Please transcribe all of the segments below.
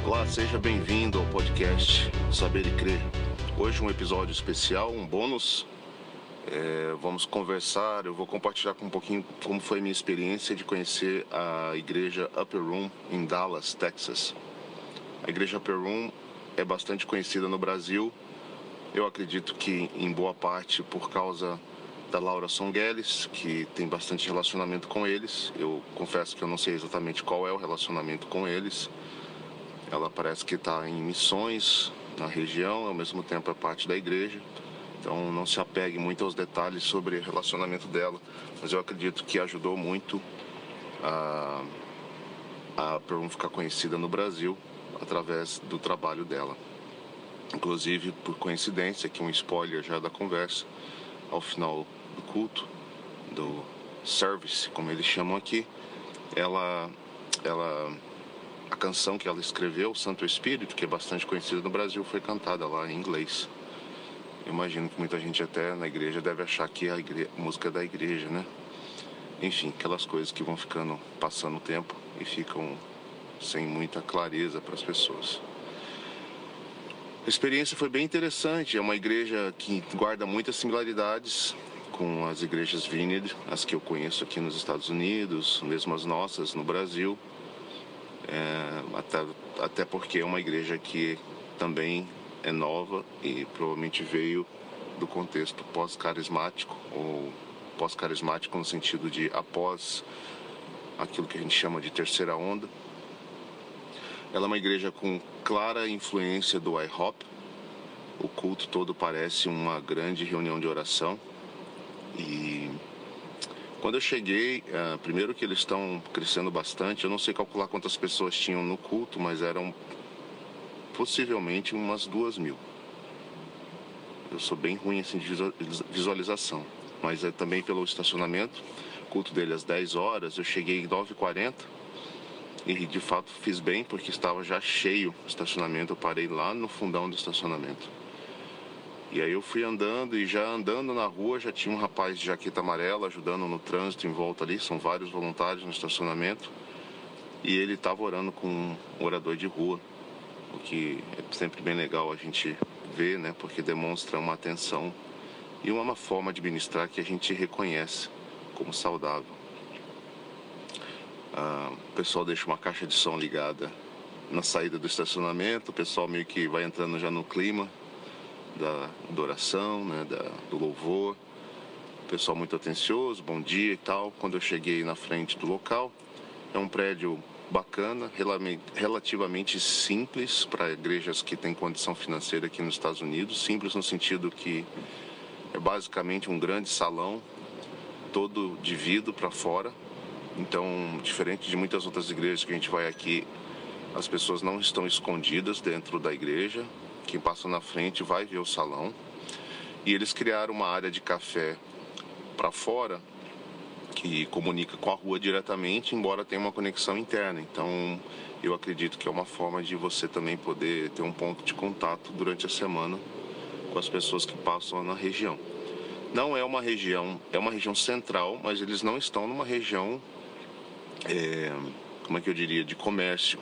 Olá, seja bem-vindo ao podcast Saber e Crer. Hoje um episódio especial, um bônus. Vamos conversar, eu vou compartilhar com um pouquinho como foi a minha experiência de conhecer a igreja Upper Room em Dallas, Texas. A igreja Upper Room é bastante conhecida no Brasil. Eu acredito que em boa parte por causa da Laura Songueles, que tem bastante relacionamento com eles. Eu confesso que eu não sei exatamente qual é o relacionamento com eles. Ela parece que está em missões na região, ao mesmo tempo é parte da igreja. Então não se apegue muito aos detalhes sobre o relacionamento dela, mas eu acredito que ajudou muito a Perum ficar conhecida no Brasil através do trabalho dela. Inclusive, por coincidência, aqui um spoiler já da conversa, ao final do culto, do service, como eles chamam aqui, a canção que ela escreveu, Santo Espírito, que é bastante conhecida no Brasil, foi cantada lá em inglês. Eu imagino que muita gente até na igreja deve achar que é a música da igreja, né? Enfim, aquelas coisas que vão ficando, passando o tempo e ficam sem muita clareza para as pessoas. A experiência foi bem interessante, é uma igreja que guarda muitas similaridades com as igrejas Vineyard, as que eu conheço aqui nos Estados Unidos, mesmo as nossas no Brasil. Até porque é uma igreja que também é nova e provavelmente veio do contexto pós-carismático, ou pós-carismático no sentido de após aquilo que a gente chama de terceira onda. Ela é uma igreja com clara influência do IHOP. O culto todo parece uma grande reunião de oração. E quando eu cheguei, primeiro que eles estão crescendo bastante, eu não sei calcular quantas pessoas tinham no culto, mas eram possivelmente umas 2.000. Eu sou bem ruim assim, de visualização, mas é também pelo estacionamento. O culto dele às 10 horas, eu cheguei às 9h40 e de fato fiz bem porque estava já cheio o estacionamento, eu parei lá no fundão do estacionamento. E aí eu fui andando e já andando na rua já tinha um rapaz de jaqueta amarela ajudando no trânsito em volta ali, são vários voluntários no estacionamento. E ele estava orando com um orador de rua, o que é sempre bem legal a gente ver, né? Porque demonstra uma atenção e uma forma de ministrar que a gente reconhece como saudável. O pessoal deixa uma caixa de som ligada na saída do estacionamento, o pessoal meio que vai entrando já no clima da adoração, né, do louvor. O pessoal muito atencioso, bom dia e tal. Quando eu cheguei na frente do local, é um prédio bacana, relativamente simples para igrejas que têm condição financeira aqui nos Estados Unidos. Simples no sentido que é basicamente um grande salão, todo de vidro para fora. Então, diferente de muitas outras igrejas que a gente vai aqui, as pessoas não estão escondidas dentro da igreja. Quem passa na frente vai ver o salão. E eles criaram uma área de café para fora que comunica com a rua diretamente, embora tenha uma conexão interna. Então, eu acredito que é uma forma de você também poder ter um ponto de contato durante a semana com as pessoas que passam na região. Não é uma região, é uma região central, mas eles não estão numa região, como é que eu diria, de comércio.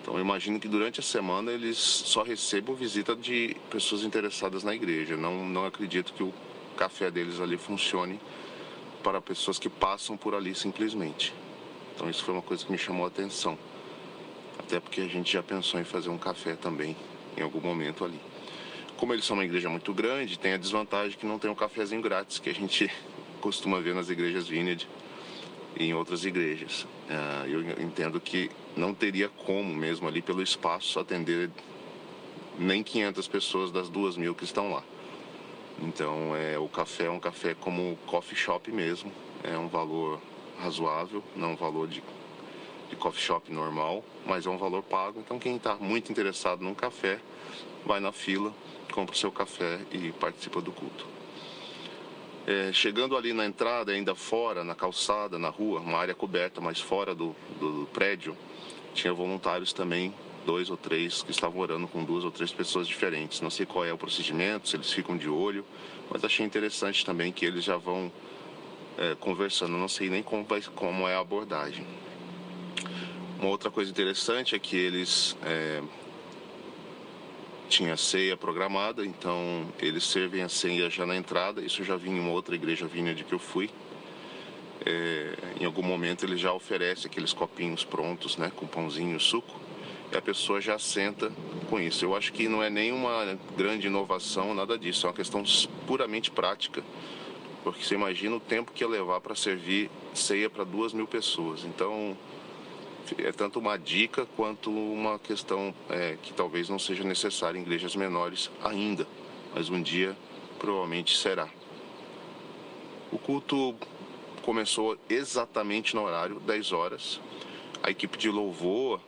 Então eu imagino que durante a semana eles só recebam visita de pessoas interessadas na igreja. Não acredito que o café deles ali funcione para pessoas que passam por ali simplesmente. Então isso foi uma coisa que me chamou a atenção. Até porque a gente já pensou em fazer um café também em algum momento ali. Como eles são uma igreja muito grande, tem a desvantagem que não tem um cafezinho grátis que a gente costuma ver nas igrejas Vineyard e em outras igrejas. Eu entendo que não teria como mesmo ali pelo espaço atender nem 500 pessoas das 2.000 que estão lá. Então o café é um café como coffee shop mesmo, é um valor razoável, não um valor de coffee shop normal, mas é um valor pago. Então quem está muito interessado num café vai na fila, compra o seu café e participa do culto. Chegando ali na entrada, ainda fora, na calçada, na rua, uma área coberta, mas fora do prédio, tinha voluntários também, 2 ou 3, que estavam orando com 2 ou 3 pessoas diferentes. Não sei qual é o procedimento, se eles ficam de olho, mas achei interessante também que eles já vão conversando. Não sei nem como é a abordagem. Uma outra coisa interessante é que eles tinha ceia programada, então eles servem a ceia já na entrada. Isso eu já vi em uma outra igreja vineyard que eu fui. Em algum momento ele já oferece aqueles copinhos prontos, né, com pãozinho e suco, e a pessoa já senta com isso. Eu acho que não é nenhuma grande inovação, nada disso, é uma questão puramente prática, porque você imagina o tempo que ia levar para servir ceia para 2.000 pessoas. Então é tanto uma dica quanto uma questão que talvez não seja necessária em igrejas menores ainda, mas um dia provavelmente será. O culto começou exatamente no horário, 10 horas. A equipe de louvor,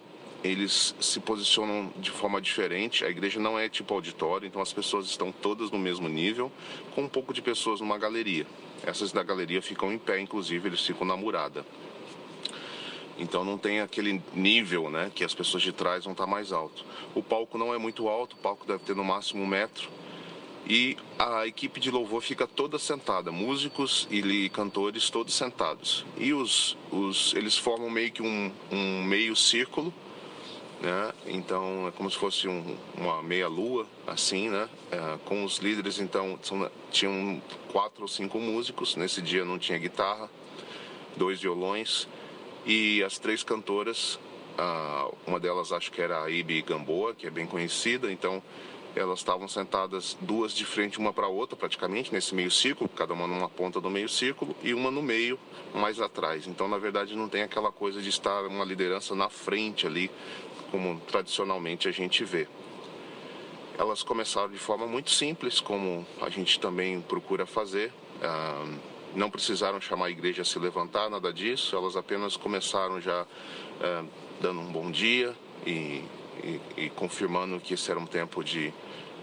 eles se posicionam de forma diferente. A igreja não é tipo auditório, então as pessoas estão todas no mesmo nível, com um pouco de pessoas numa galeria. Essas da galeria ficam em pé, inclusive, eles ficam na murada. Então não tem aquele nível, né, que as pessoas de trás vão estar mais alto. O palco não é muito alto, o palco deve ter no máximo 1 metro. E a equipe de louvor fica toda sentada, músicos e cantores todos sentados. E eles formam meio que um meio círculo, né? Então é como se fosse uma meia-lua, assim, né? Com os líderes, então tinham 4 ou 5 músicos. Nesse dia não tinha guitarra, 2 violões e as 3 cantoras. Uma delas acho que era a Ibi Gamboa, que é bem conhecida, então elas estavam sentadas 2 de frente uma para a outra, praticamente, nesse meio círculo, cada uma numa ponta do meio círculo, e uma no meio, mais atrás. Então, na verdade, não tem aquela coisa de estar uma liderança na frente ali, como tradicionalmente a gente vê. Elas começaram de forma muito simples, como a gente também procura fazer. Não precisaram chamar a igreja a se levantar, nada disso. Elas apenas começaram já dando um bom dia e confirmando que esse era um tempo de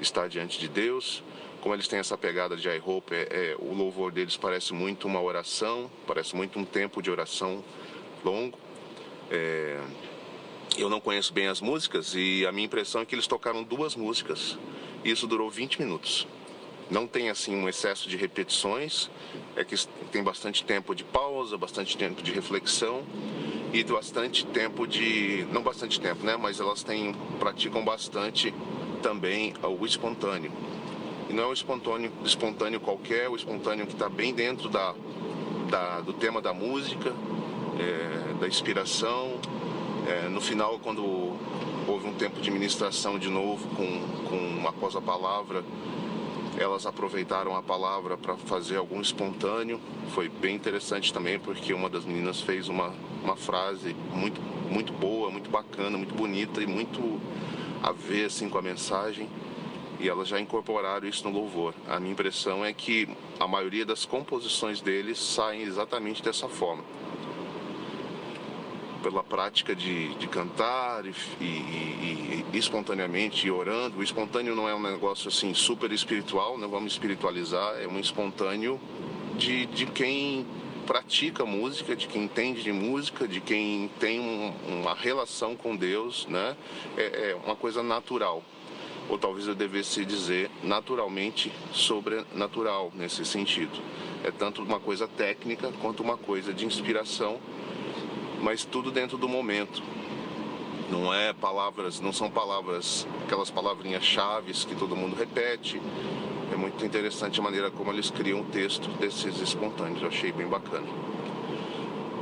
estar diante de Deus. Como eles têm essa pegada de I Hope, o louvor deles parece muito uma oração, parece muito um tempo de oração longo. Eu não conheço bem as músicas e a minha impressão é que eles tocaram 2 músicas e isso durou 20 minutos. Não tem assim um excesso de repetições, é que tem bastante tempo de pausa, bastante tempo de reflexão e bastante tempo não bastante tempo, né? Mas elas praticam bastante também o espontâneo. E não é o espontâneo qualquer, o espontâneo que está bem dentro do tema da música, da inspiração. No final, quando houve um tempo de ministração de novo, após a palavra, elas aproveitaram a palavra para fazer algum espontâneo. Foi bem interessante também, porque uma das meninas fez uma frase muito, muito boa, muito bacana, muito bonita e muito a ver assim, com a mensagem. E elas já incorporaram isso no louvor. A minha impressão é que a maioria das composições deles saem exatamente dessa forma. Pela prática de cantar e espontaneamente orando. O espontâneo não é um negócio assim super espiritual, não vamos espiritualizar, é um espontâneo de quem pratica música, de quem entende de música, de quem tem uma relação com Deus, né? É uma coisa natural, ou talvez eu devesse dizer naturalmente sobrenatural nesse sentido. É tanto uma coisa técnica quanto uma coisa de inspiração, mas tudo dentro do momento. Não são palavras, aquelas palavrinhas chaves que todo mundo repete. É muito interessante a maneira como eles criam o texto desses espontâneos, eu achei bem bacana.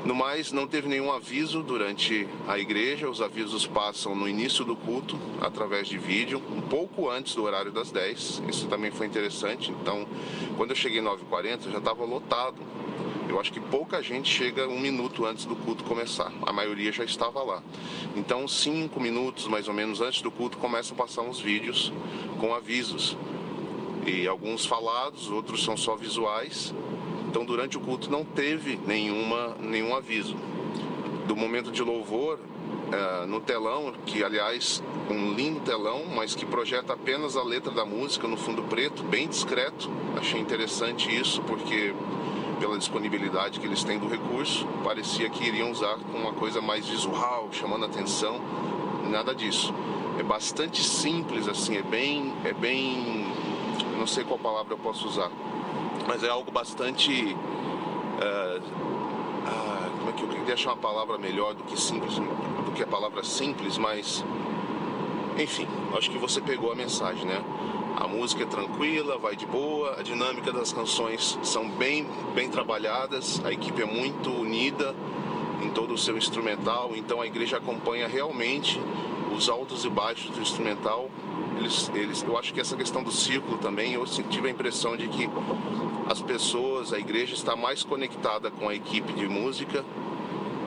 No mais, não teve nenhum aviso durante a igreja, os avisos passam no início do culto, através de vídeo, um pouco antes do horário das 10, isso também foi interessante. Então, quando eu cheguei 9h40, já estava lotado. Eu acho que pouca gente chega 1 minuto antes do culto começar. A maioria já estava lá. Então, 5 minutos, mais ou menos, antes do culto, começam a passar uns vídeos com avisos. E alguns falados, outros são só visuais. Então, durante o culto não teve nenhum aviso. Do momento de louvor, no telão, que, aliás, um lindo telão, mas que projeta apenas a letra da música no fundo preto, bem discreto. Achei interessante isso, porque pela disponibilidade que eles têm do recurso, parecia que iriam usar uma coisa mais visual, chamando a atenção. Nada disso. É bastante simples, assim, é bem, não sei qual palavra eu posso usar, mas é algo bastante, como é que eu queria achar uma palavra melhor do que simples, do que a palavra simples, mas Enfim, acho que você pegou a mensagem, né? A música é tranquila, vai de boa, a dinâmica das canções são bem trabalhadas, a equipe é muito unida em todo o seu instrumental, então a igreja acompanha realmente os altos e baixos do instrumental. Eu acho que essa questão do círculo também, eu tive a impressão de que as pessoas, a igreja está mais conectada com a equipe de música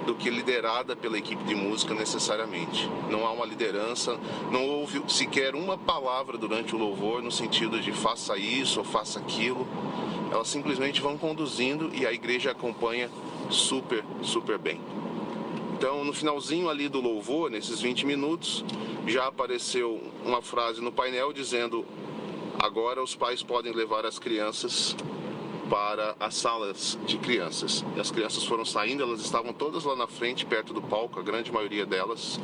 do que liderada pela equipe de música necessariamente. Não há uma liderança, não houve sequer uma palavra durante o louvor no sentido de faça isso ou faça aquilo. Elas simplesmente vão conduzindo e a igreja acompanha super bem. Então, no finalzinho ali do louvor, nesses 20 minutos, já apareceu uma frase no painel dizendo: agora os pais podem levar as crianças para as salas de crianças. E as crianças foram saindo, elas estavam todas lá na frente, perto do palco, a grande maioria delas.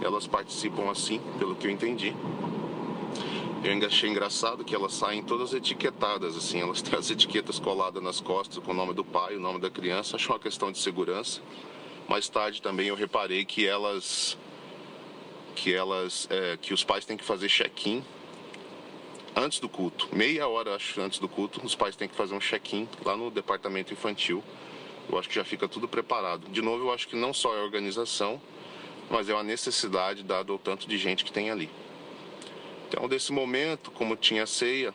Elas participam assim, pelo que eu entendi. Eu ainda achei engraçado que elas saem todas etiquetadas, assim, elas têm as etiquetas coladas nas costas com o nome do pai, o nome da criança. Acho uma questão de segurança. Mais tarde também eu reparei que que os pais têm que fazer check-in antes do culto, meia hora acho antes do culto, os pais têm que fazer um check-in lá no departamento infantil. Eu acho que já fica tudo preparado. De novo, eu acho que não só é a organização, mas é uma necessidade dado o tanto de gente que tem ali. Então, desse momento, como tinha ceia,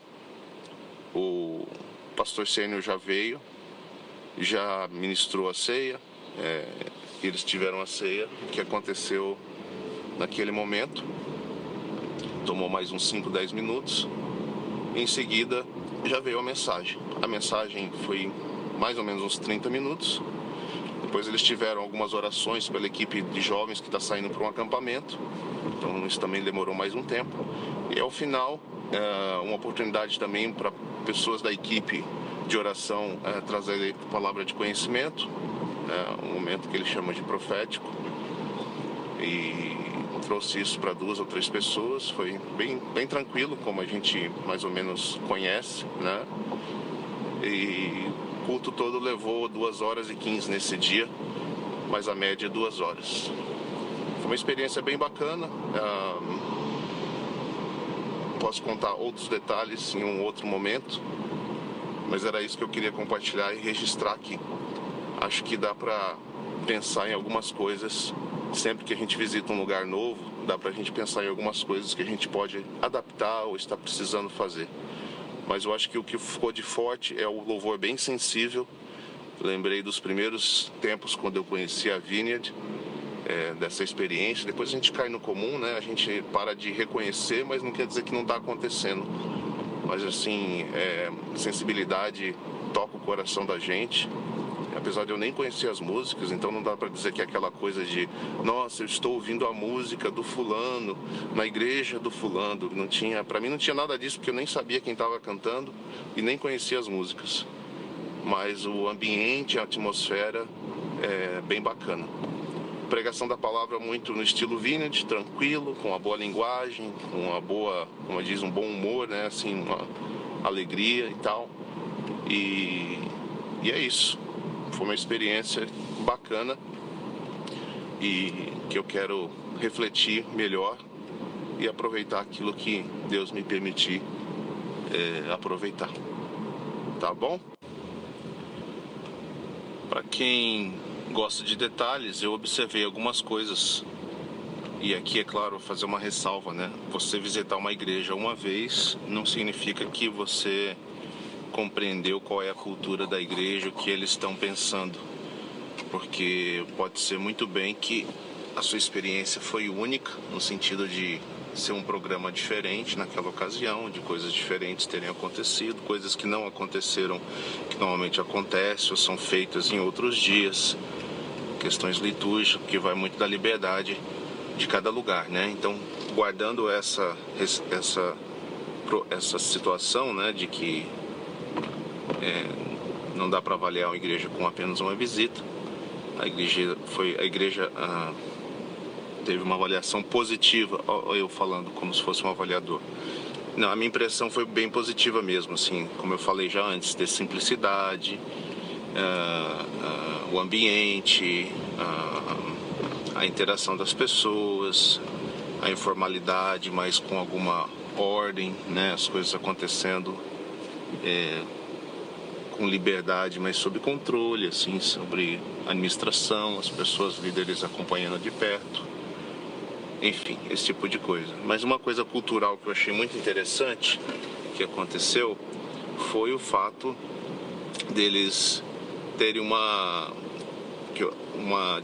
o pastor Sênior já veio, já ministrou a ceia, eles tiveram a ceia, o que aconteceu naquele momento. Tomou mais uns 5, 10 minutos. Em seguida, já veio a mensagem. A mensagem foi mais ou menos uns 30 minutos. Depois eles tiveram algumas orações pela equipe de jovens que está saindo para um acampamento. Então isso também demorou mais um tempo. E ao final, uma oportunidade também para pessoas da equipe de oração trazer palavra de conhecimento. Um momento que ele chama de profético. E trouxe isso para 2 ou 3 pessoas, foi bem tranquilo, como a gente mais ou menos conhece, né? E o culto todo levou 2h15 nesse dia, mas a média é 2 horas. Foi uma experiência bem bacana. Posso contar outros detalhes em um outro momento, mas era isso que eu queria compartilhar e registrar aqui. Acho que dá para pensar em algumas coisas. Sempre que a gente visita um lugar novo, dá pra gente pensar em algumas coisas que a gente pode adaptar ou está precisando fazer. Mas eu acho que o que ficou de forte é o louvor bem sensível. Lembrei dos primeiros tempos quando eu conheci a Vineyard, dessa experiência. Depois a gente cai no comum, né? A gente para de reconhecer, mas não quer dizer que não está acontecendo. Mas assim, sensibilidade toca o coração da gente. Apesar de eu nem conhecer as músicas, então não dá para dizer que é aquela coisa de nossa, eu estou ouvindo a música do fulano, na igreja do fulano. Para mim não tinha nada disso, porque eu nem sabia quem estava cantando e nem conhecia as músicas. Mas o ambiente, a atmosfera é bem bacana. Pregação da palavra muito no estilo Vineyard, tranquilo, com uma boa linguagem, com uma boa, como diz, um bom humor, né? Assim, uma alegria e tal. E é isso. Foi uma experiência bacana e que eu quero refletir melhor e aproveitar aquilo que Deus me permitir aproveitar. Tá bom? Para quem gosta de detalhes, eu observei algumas coisas. E aqui, é claro, vou fazer uma ressalva, né? Você visitar uma igreja uma vez não significa que você compreendeu qual é a cultura da igreja, o que eles estão pensando, porque pode ser muito bem que a sua experiência foi única, no sentido de ser um programa diferente naquela ocasião, de coisas diferentes terem acontecido, coisas que não aconteceram, que normalmente acontecem ou são feitas em outros dias, questões litúrgicas, que vai muito da liberdade de cada lugar, né? Então, guardando essa situação, né, de que não dá para avaliar uma igreja com apenas uma visita. A igreja teve uma avaliação positiva, eu falando como se fosse um avaliador. Não, a minha impressão foi bem positiva mesmo, assim, como eu falei já antes, de simplicidade, o ambiente, a interação das pessoas, a informalidade, mas com alguma ordem, né? As coisas acontecendo com liberdade, mas sob controle, assim, sobre administração, as pessoas, líderes acompanhando de perto, enfim, esse tipo de coisa. Mas uma coisa cultural que eu achei muito interessante que aconteceu foi o fato deles terem uma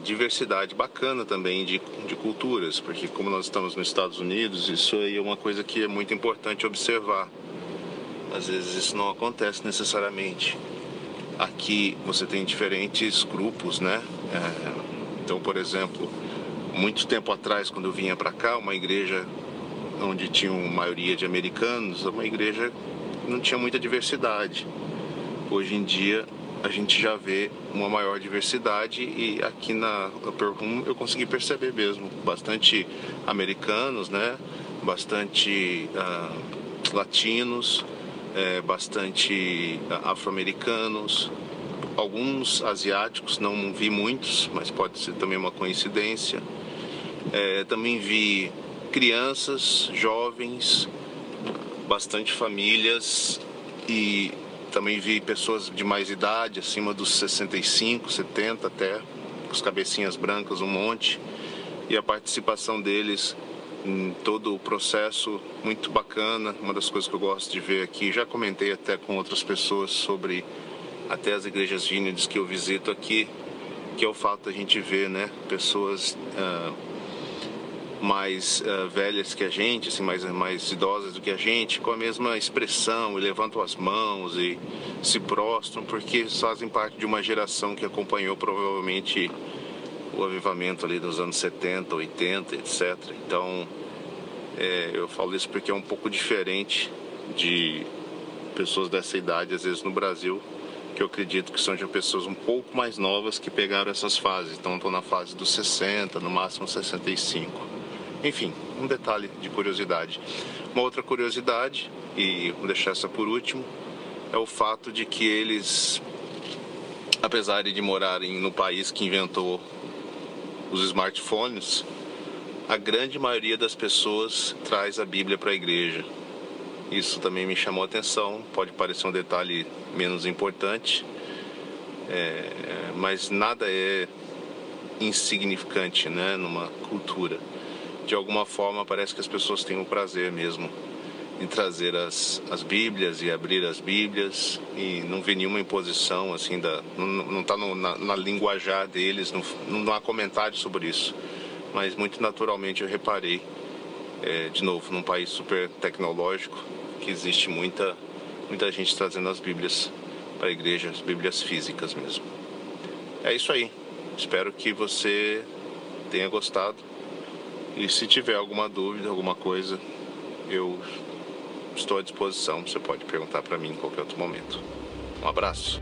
diversidade bacana também de culturas, porque como nós estamos nos Estados Unidos, isso aí é uma coisa que é muito importante observar. Às vezes isso não acontece necessariamente. Aqui você tem diferentes grupos, né? Então, por exemplo, muito tempo atrás, quando eu vinha para cá, uma igreja onde tinha uma maioria de americanos, uma igreja que não tinha muita diversidade. Hoje em dia a gente já vê uma maior diversidade e aqui na Upper Room eu consegui perceber mesmo bastante americanos, né? Bastante latinos, bastante afro-americanos, alguns asiáticos, não vi muitos, mas pode ser também uma coincidência. Também vi crianças, jovens, bastante famílias e também vi pessoas de mais idade, acima dos 65, 70 até, com as cabecinhas brancas, um monte. E a participação deles em todo o processo, muito bacana. Uma das coisas que eu gosto de ver aqui, já comentei até com outras pessoas sobre até as igrejas víneyards que eu visito aqui, que é o fato da gente ver, né, pessoas mais velhas que a gente, assim, mais idosas do que a gente, com a mesma expressão, e levantam as mãos e se prostram, porque fazem parte de uma geração que acompanhou provavelmente o avivamento ali dos anos 70, 80, etc. Então, eu falo isso porque é um pouco diferente de pessoas dessa idade, às vezes no Brasil, que eu acredito que são de pessoas um pouco mais novas que pegaram essas fases. Então, estou na fase dos 60, no máximo 65. Enfim, um detalhe de curiosidade. Uma outra curiosidade, e vou deixar essa por último, é o fato de que eles, apesar de morarem no país que inventou os smartphones, a grande maioria das pessoas traz a Bíblia para a igreja. Isso também me chamou a atenção, pode parecer um detalhe menos importante, mas nada é insignificante, né, numa cultura. De alguma forma parece que as pessoas têm o prazer mesmo em trazer as Bíblias e abrir as Bíblias, e não vê nenhuma imposição assim, não está na linguajar deles, não há comentário sobre isso, mas muito naturalmente eu reparei, de novo, num país super tecnológico, que existe muita gente trazendo as Bíblias para a igreja, as Bíblias físicas mesmo. É isso aí, espero que você tenha gostado, e se tiver alguma dúvida, alguma coisa, eu estou à disposição, você pode perguntar para mim em qualquer outro momento. Um abraço.